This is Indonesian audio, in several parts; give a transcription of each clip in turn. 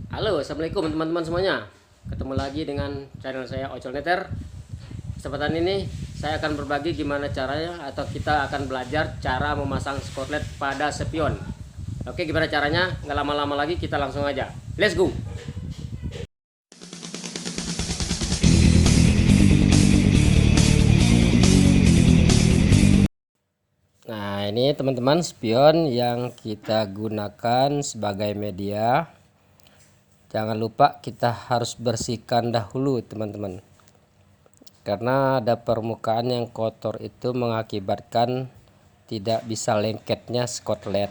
Halo, assalamualaikum teman-teman semuanya. Ketemu lagi dengan channel saya Ocol Neter. Kesempatan ini saya akan berbagi gimana caranya atau kita akan belajar cara memasang skotlet pada spion. Oke, gimana caranya? Nggak lama-lama lagi, kita langsung aja. Let's go. Nah, ini teman-teman spion yang kita gunakan sebagai media. Jangan lupa kita harus bersihkan dahulu teman-teman, karena ada permukaan yang kotor itu mengakibatkan tidak bisa lengketnya skotlet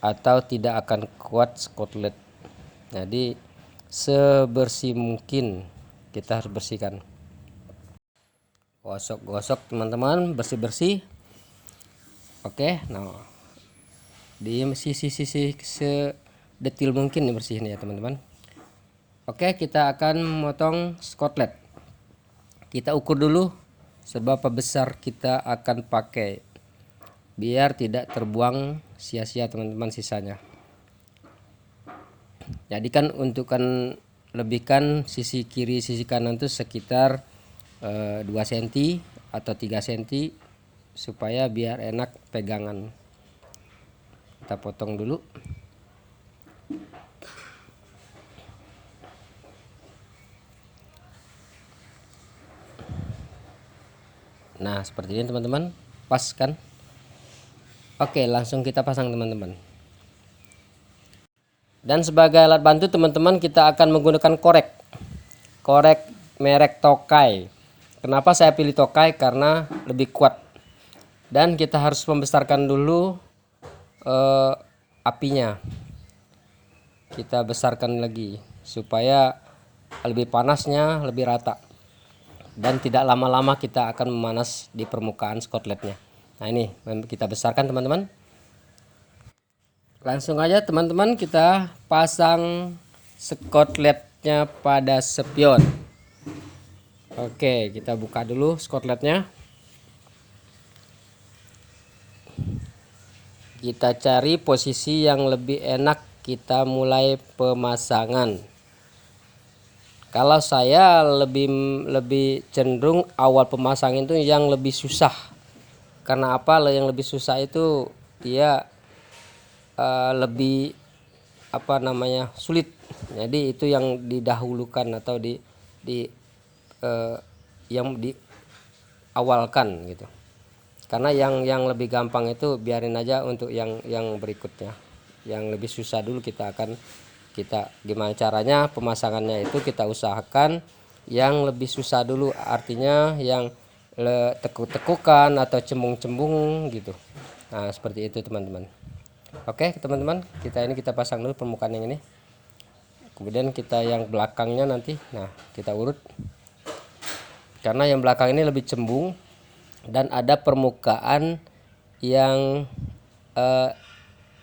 atau tidak akan kuat skotlet. Jadi sebersih mungkin kita harus bersihkan, gosok-gosok teman-teman, bersih-bersih. Oke, nah di sisi-sisi sedetil mungkin bersihin ya teman-teman. Oke, kita akan memotong skotlet. Kita ukur dulu seberapa besar kita akan pakai, biar tidak terbuang sia-sia teman-teman sisanya. Jadi kan untukkan lebihkan sisi kiri sisi kanan itu sekitar 2 cm atau 3 cm supaya biar enak pegangan. Kita potong dulu. Nah, seperti ini teman-teman. Pas kan? Oke, langsung kita pasang teman-teman. Dan sebagai alat bantu teman-teman, kita akan menggunakan korek. Korek merek Tokai. Kenapa saya pilih Tokai? Karena lebih kuat. Dan kita harus membesarkan dulu apinya. Kita besarkan lagi supaya lebih panasnya lebih rata. Dan tidak lama-lama kita akan memanas di permukaan skotletnya. Nah, ini kita besarkan teman-teman. Langsung aja teman-teman kita pasang skotletnya pada spion. Oke, kita buka dulu skotletnya. Kita cari posisi yang lebih enak, kita mulai pemasangan. Kalau saya lebih cenderung awal pemasangan itu yang lebih susah. Karena apa? Yang lebih susah itu dia lebih sulit. Jadi itu yang didahulukan atau yang diawalkan gitu. Karena yang lebih gampang itu biarin aja untuk yang berikutnya. Yang lebih susah dulu kita gimana caranya pemasangannya itu kita usahakan yang lebih susah dulu, artinya yang tekuk-tekukan atau cembung-cembung gitu. Nah, seperti itu teman-teman. Oke teman-teman, kita pasang dulu permukaan yang ini, kemudian kita yang belakangnya nanti. Nah, kita urut karena yang belakang ini lebih cembung dan ada permukaan yang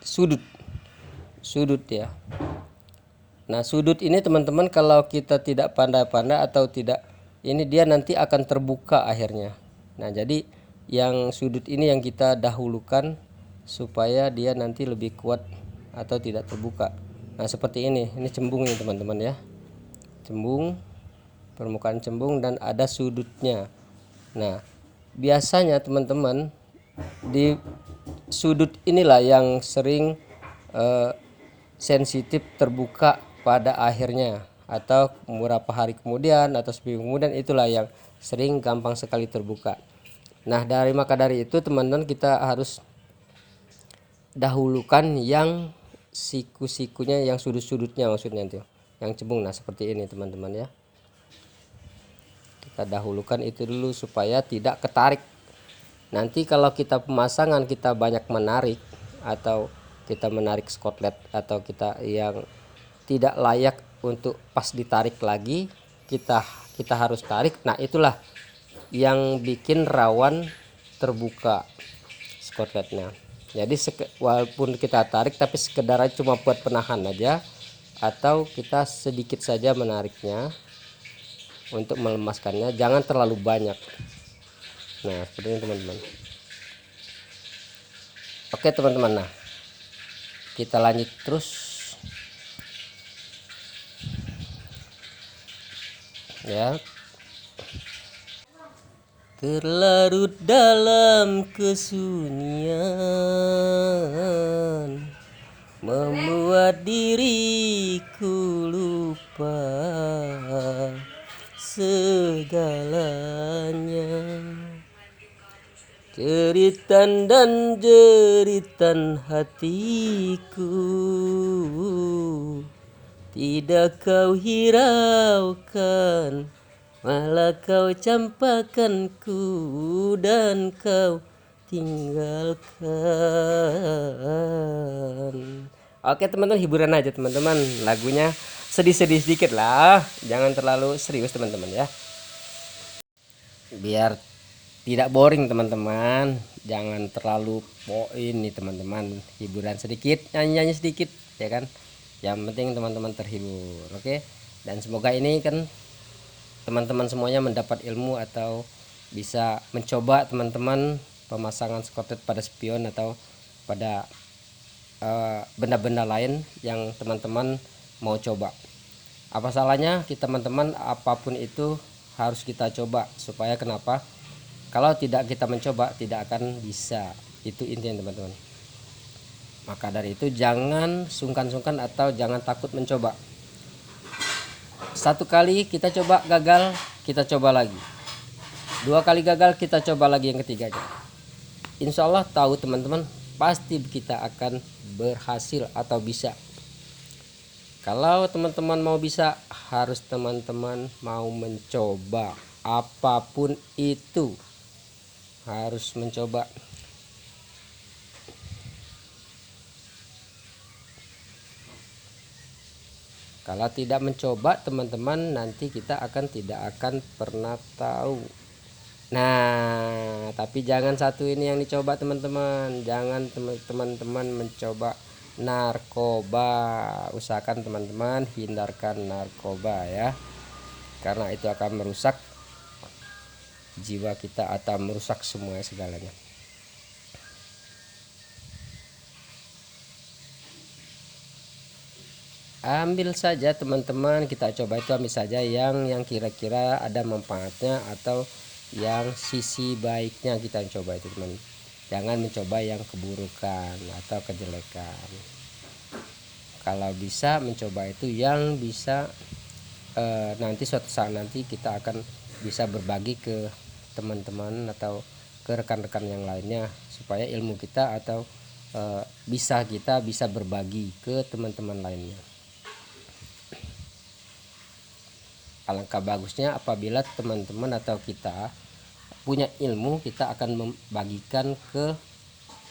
sudut ya. Nah, sudut ini teman-teman kalau kita tidak pandai-pandai atau tidak, ini dia nanti akan terbuka akhirnya. Nah, jadi yang sudut ini yang kita dahulukan supaya dia nanti lebih kuat atau tidak terbuka. Nah, seperti ini cembung nih teman-teman ya. Cembung, permukaan cembung dan ada sudutnya. Nah, biasanya teman-teman di sudut inilah yang sering sensitif terbuka pada akhirnya, atau beberapa hari kemudian atau seminggu kemudian, itulah yang sering gampang sekali terbuka. Nah, maka dari itu teman-teman kita harus dahulukan yang siku-sikunya, yang sudut-sudutnya maksudnya itu, yang cembung. Nah, seperti ini teman-teman ya. Kita dahulukan itu dulu supaya tidak ketarik. Nanti kalau kita pemasangan kita banyak menarik atau kita menarik skotlet atau kita yang tidak layak untuk pas ditarik lagi, kita harus tarik. Nah, itulah yang bikin rawan terbuka skotletnya. Jadi walaupun kita tarik tapi sekedar cuma buat penahan aja, atau kita sedikit saja menariknya untuk melemaskannya, jangan terlalu banyak. Nah, seperti ini teman-teman. Oke teman-teman, nah kita lanjut terus. ya. Terlarut dalam kesunyian, membuat diriku lupa segalanya. Jeritan dan jeritan hatiku tidak kau hiraukan, malah kau campakanku dan kau tinggalkan. Oke teman-teman, hiburan aja teman-teman, lagunya sedih-sedih sedikit lah, jangan terlalu serius teman-teman ya, biar tidak boring teman-teman. Jangan terlalu poin nih teman-teman, hiburan sedikit, nyanyi-nyanyi sedikit ya kan, yang penting teman-teman terhibur. Oke, dan semoga ini kan teman-teman semuanya mendapat ilmu atau bisa mencoba teman-teman pemasangan skotet pada spion atau pada benda-benda lain yang teman-teman mau coba. Apa salahnya kita teman-teman, apapun itu harus kita coba. Supaya kenapa? Kalau tidak kita mencoba tidak akan bisa. Itu intinya teman-teman. Maka dari itu jangan sungkan-sungkan atau jangan takut mencoba. Satu kali kita coba gagal, kita coba lagi. Dua kali gagal, kita coba lagi yang ketiganya. Insya Allah tahu teman-teman, pasti kita akan berhasil atau bisa. Kalau teman-teman mau bisa, harus teman-teman mau mencoba. Apapun itu harus mencoba. Kalau tidak mencoba teman-teman, nanti kita tidak akan pernah tahu. Nah, tapi jangan satu ini yang dicoba teman-teman. Jangan teman-teman mencoba narkoba. Usahakan teman-teman hindarkan narkoba ya, karena itu akan merusak jiwa kita atau merusak semua segalanya. Ambil saja teman-teman, kita coba itu, ambil saja yang kira-kira ada manfaatnya atau yang sisi baiknya kita coba itu teman. Jangan mencoba yang keburukan atau kejelekan. Kalau bisa mencoba itu yang bisa nanti suatu saat nanti kita akan bisa berbagi ke teman-teman atau ke rekan-rekan yang lainnya, supaya ilmu kita atau kita bisa berbagi ke teman-teman lainnya. Alangkah bagusnya apabila teman-teman atau kita punya ilmu, kita akan membagikan ke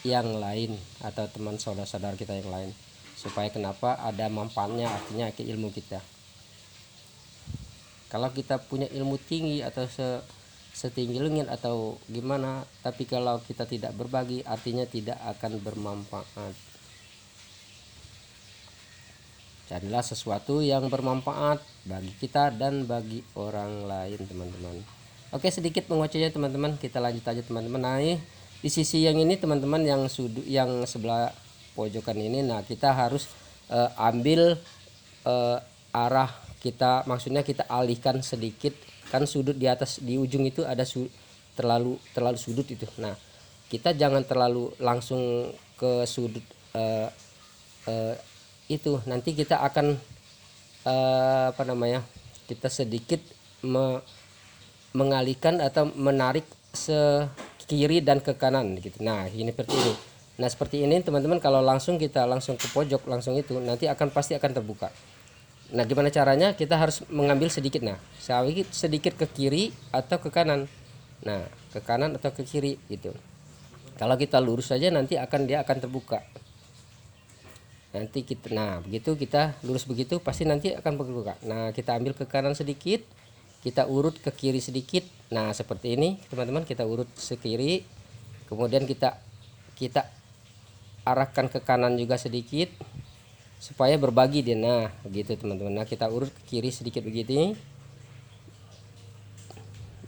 yang lain atau teman saudara-saudara kita yang lain, supaya kenapa ada manfaatnya, artinya ke ilmu kita. Kalau kita punya ilmu tinggi atau setinggi langit atau gimana, tapi kalau kita tidak berbagi, artinya tidak akan bermanfaat. Carilah sesuatu yang bermanfaat bagi kita dan bagi orang lain teman-teman. Oke, sedikit mengocehnya teman-teman, kita lanjut aja teman-teman. Nah, di sisi yang ini teman-teman, yang sebelah pojokan ini, nah kita harus ambil arah kita, maksudnya kita alihkan sedikit, kan sudut di atas di ujung itu ada terlalu sudut itu. Nah, kita jangan terlalu langsung ke sudut itu, nanti kita akan kita sedikit mengalihkan atau menarik kiri dan ke kanan gitu. Nah, ini seperti ini. Nah, seperti ini teman-teman, kalau kita langsung ke pojok langsung itu, nanti pasti akan terbuka. Nah, gimana caranya? Kita harus mengambil sedikit, sedikit ke kiri atau ke kanan. Nah, ke kanan atau ke kiri gitu. Kalau kita lurus saja nanti dia akan terbuka. Nanti begitu kita lurus begitu, pasti nanti akan terbuka. Nah, kita ambil ke kanan sedikit, kita urut ke kiri sedikit. Nah, seperti ini teman-teman, kita urut ke kiri, kemudian kita arahkan ke kanan juga sedikit supaya berbagi dia. Nah, begitu teman-teman. Nah, kita urut ke kiri sedikit begini,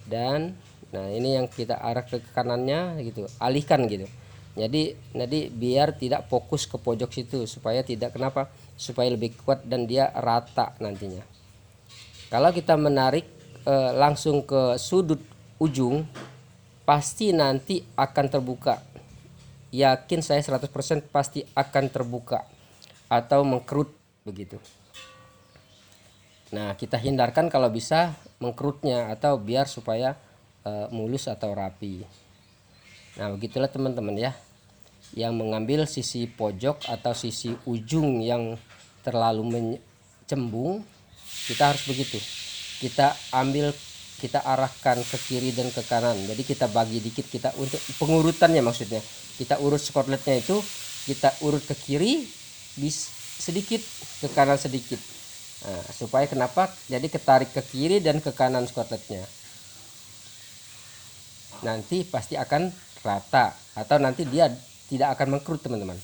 dan nah ini yang kita arah ke kanannya gitu, alihkan gitu. Jadi biar tidak fokus ke pojok situ, supaya supaya lebih kuat dan dia rata nantinya. Kalau kita menarik langsung ke sudut ujung, pasti nanti akan terbuka. Yakin saya 100% pasti akan terbuka atau mengkerut begitu. Nah, kita hindarkan kalau bisa mengkerutnya atau biar supaya mulus atau rapi. Nah, begitulah teman-teman ya. Yang mengambil sisi pojok atau sisi ujung yang terlalu cembung, kita harus begitu. Kita ambil, kita arahkan ke kiri dan ke kanan. Jadi kita bagi dikit, kita untuk pengurutannya maksudnya. Kita urut skotletnya itu, kita urut ke kiri sedikit, ke kanan sedikit. Nah, supaya kenapa? Jadi ketarik ke kiri dan ke kanan skotletnya. Nanti pasti akan rata atau nanti dia tidak akan mengkerut teman-teman.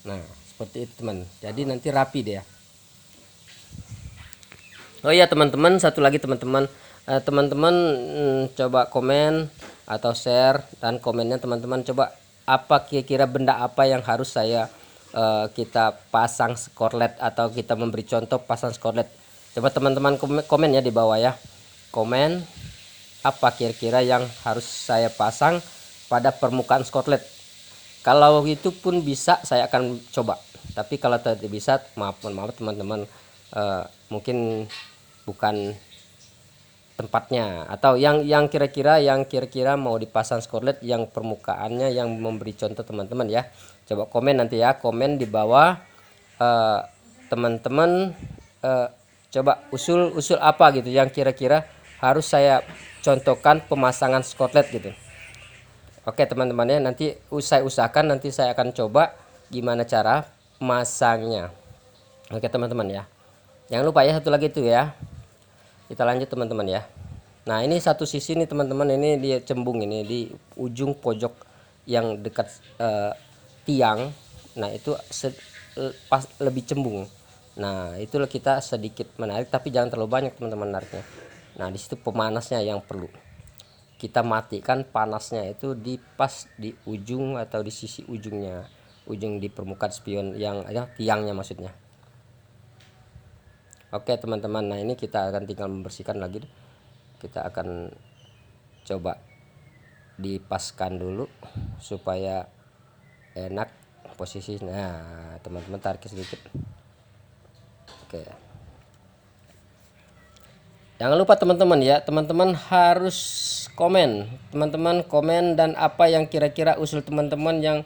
Nah, seperti itu teman. Jadi nanti rapi dia. Oh iya teman-teman, satu lagi teman-teman. Teman-teman coba komen atau share, dan komennya teman-teman coba apa kira-kira benda apa yang harus kita pasang skorlet atau kita memberi contoh pasang skorlet. Coba teman-teman komen ya di bawah ya. Komen apa kira-kira yang harus saya pasang pada permukaan skorlet. Kalau itu pun bisa saya akan coba. Tapi kalau tidak bisa, maaf teman-teman, mungkin bukan tempatnya, atau yang kira-kira mau dipasang skorlet yang permukaannya yang memberi contoh teman-teman ya. Coba komen nanti ya, komen di bawah teman-teman coba usul apa gitu yang kira-kira harus saya contohkan pemasangan skorlet gitu. Oke teman-teman ya, nanti saya usahakan, nanti saya akan coba gimana cara masangnya. Oke teman-teman ya, jangan lupa ya satu lagi itu ya. Kita lanjut teman-teman ya. Nah ini satu sisi nih teman-teman, ini dia cembung, ini di ujung pojok yang dekat tiang. Nah itu pas lebih cembung. Nah itu kita sedikit menarik, tapi jangan terlalu banyak teman-teman nariknya. Nah disitu pemanasnya yang perlu kita matikan, panasnya itu di pas di ujung atau di sisi ujungnya, ujung di permukaan spion yang tiangnya maksudnya. Oke teman-teman, nah ini kita akan tinggal membersihkan lagi. Kita akan coba dipaskan dulu supaya enak posisi. Nah teman-teman tarik sedikit. Oke, jangan lupa teman-teman ya, teman-teman harus komen, teman-teman komen dan apa yang kira-kira usul teman-teman yang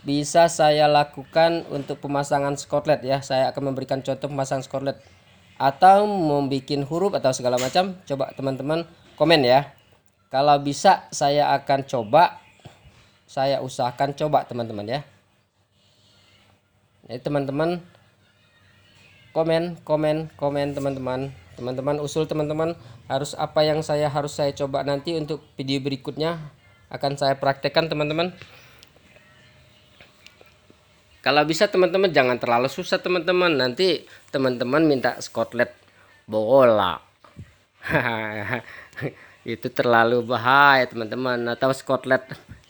bisa saya lakukan untuk pemasangan skorlet ya. Saya akan memberikan contoh pemasangan skorlet atau membuat huruf atau segala macam. Coba teman-teman komen ya. Kalau bisa saya akan coba, saya usahakan coba teman-teman ya. Jadi teman-teman komen teman-teman usul teman-teman harus apa yang harus saya coba nanti untuk video berikutnya akan saya praktekkan teman-teman. Kalau bisa teman-teman jangan terlalu susah teman-teman, nanti teman-teman minta skotlet bola itu terlalu bahaya teman-teman, atau skotlet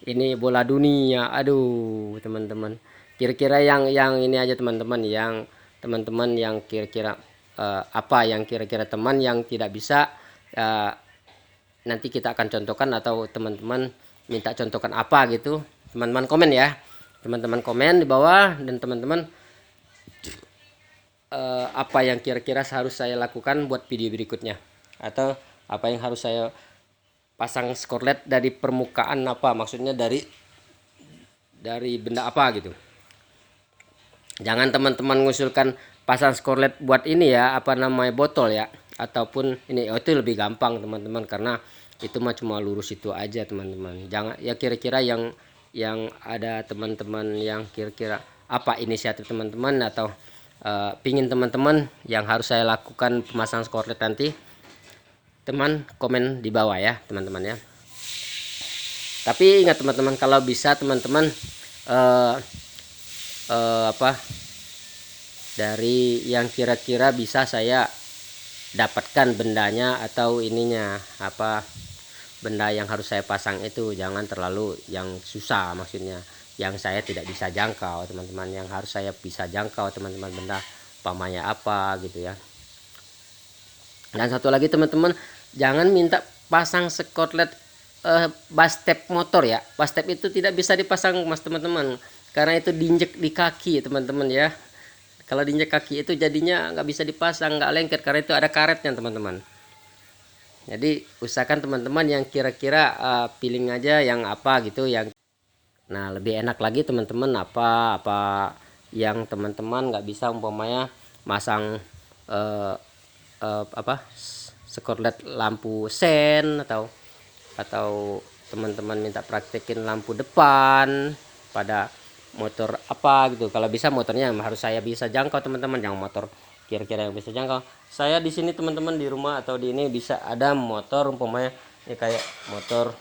ini bola dunia, aduh teman-teman. Kira-kira yang ini aja teman-teman, yang teman-teman yang kira-kira apa yang kira-kira teman yang tidak bisa, nanti kita akan contohkan, atau teman-teman minta contohkan apa gitu, teman-teman komen ya. Teman-teman komen di bawah, dan teman-teman apa yang kira-kira harus saya lakukan buat video berikutnya, atau apa yang harus saya pasang skorlet dari permukaan apa, maksudnya dari benda apa gitu. Jangan teman-teman mengusulkan pasang skorlet buat ini ya, apa namanya, botol ya, ataupun ini itu lebih gampang teman-teman, karena itu mah cuma lurus itu aja teman-teman. Jangan ya, kira-kira yang ada teman-teman yang kira-kira apa inisiatif teman-teman, atau pingin teman-teman yang harus saya lakukan pemasangan skorlet nanti, teman komen di bawah ya teman-teman ya. Tapi ingat teman-teman, kalau bisa teman-teman apa dari yang kira-kira bisa saya dapatkan bendanya, atau ininya apa, benda yang harus saya pasang itu jangan terlalu yang susah, maksudnya yang saya tidak bisa jangkau teman-teman. Yang harus saya bisa jangkau teman-teman, benda umpamanya apa gitu ya. Dan satu lagi teman-teman, jangan minta pasang skotlet bastep motor ya. Bastep itu tidak bisa dipasang mas teman-teman, karena itu diinjek di kaki teman-teman ya. Kalau diinjek kaki itu jadinya nggak bisa dipasang, nggak lengket, karena itu ada karetnya teman-teman. Jadi usahakan teman-teman yang kira-kira feeling aja yang apa gitu yang. Nah lebih enak lagi teman-teman apa yang teman-teman nggak bisa umpamanya masang apa skotlet lampu sen, atau teman-teman minta praktekin lampu depan pada motor apa gitu. Kalau bisa motornya harus saya bisa jangkau teman-teman, yang motor kira-kira yang bisa jangkau. Saya di sini teman-teman di rumah atau di ini bisa ada motor umpamanya ya kayak motor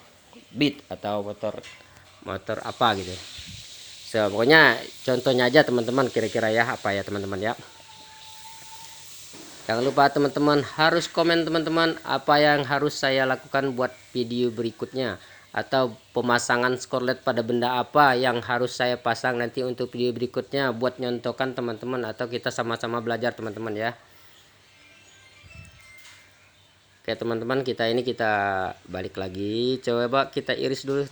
Beat atau motor apa gitu. So, pokoknya contohnya aja teman-teman kira-kira ya apa ya teman-teman ya. Jangan lupa teman-teman harus komen teman-teman apa yang harus saya lakukan buat video berikutnya, atau pemasangan skotlet pada benda apa yang harus saya pasang nanti untuk video berikutnya buat nyontokan teman-teman, atau kita sama-sama belajar teman-teman ya. Oke teman-teman, kita balik lagi, coba kita iris dulu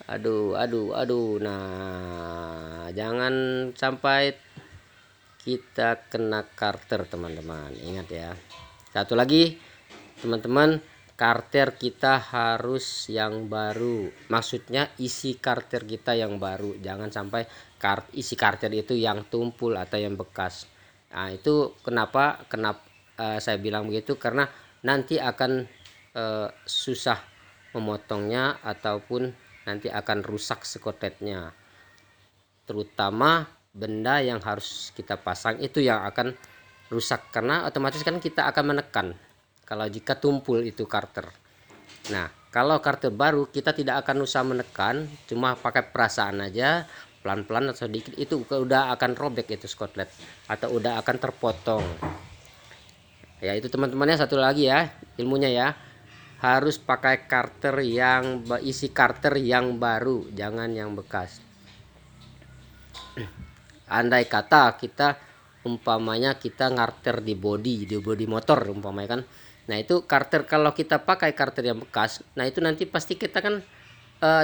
aduh. Nah jangan sampai kita kena karter teman-teman, ingat ya. Satu lagi teman-teman, karter kita harus yang baru, maksudnya isi karter kita yang baru, jangan sampai isi karter itu yang tumpul atau yang bekas. Nah itu kenapa saya bilang begitu, karena nanti akan susah memotongnya ataupun nanti akan rusak skotletnya, terutama benda yang harus kita pasang itu yang akan rusak, karena otomatis kan kita akan menekan kalau jika tumpul itu karter. Nah kalau karter baru kita tidak akan usah menekan, cuma pakai perasaan aja, pelan-pelan atau sedikit itu udah akan robek itu skotlet atau udah akan terpotong ya. Itu teman-temannya, satu lagi ya ilmunya ya, harus pakai karter yang isi karter yang baru, jangan yang bekas. Andai kata kita umpamanya kita ngarter di bodi motor umpamanya kan, nah itu karter kalau kita pakai karter yang bekas, nah itu nanti pasti kita kan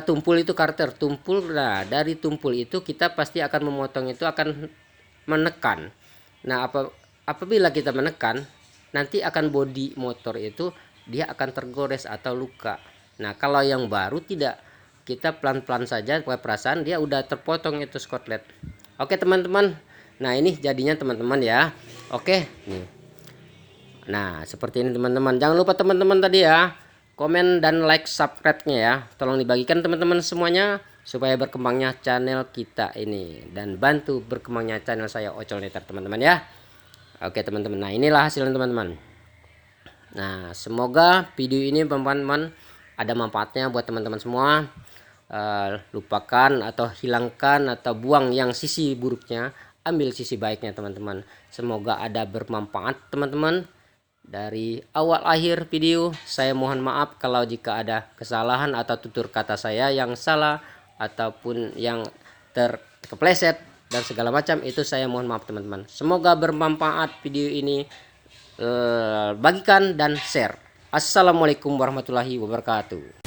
tumpul itu karter tumpul. Nah dari tumpul itu kita pasti akan memotong, itu akan menekan. Nah apabila kita menekan, nanti akan bodi motor itu dia akan tergores atau luka. Nah kalau yang baru tidak, kita pelan-pelan saja pakai perasaan, dia udah terpotong itu skotlet. Oke teman-teman, nah ini jadinya teman-teman ya. Oke nih, nah seperti ini teman-teman. Jangan lupa teman-teman tadi ya, komen dan like subscribe-nya ya, tolong dibagikan teman-teman semuanya supaya berkembangnya channel kita ini dan bantu berkembangnya channel saya Ocol Neter teman-teman ya. Oke teman-teman, nah inilah hasilnya teman-teman. Nah semoga video ini teman-teman ada manfaatnya buat teman-teman semua. Lupakan atau hilangkan atau buang yang sisi buruknya, ambil sisi baiknya teman-teman. Semoga ada bermanfaat teman-teman. Dari awal akhir video saya mohon maaf kalau jika ada kesalahan atau tutur kata saya yang salah ataupun yang terkepleset dan segala macam, itu saya mohon maaf teman-teman. Semoga bermanfaat video ini, bagikan dan share. Assalamualaikum warahmatullahi wabarakatuh.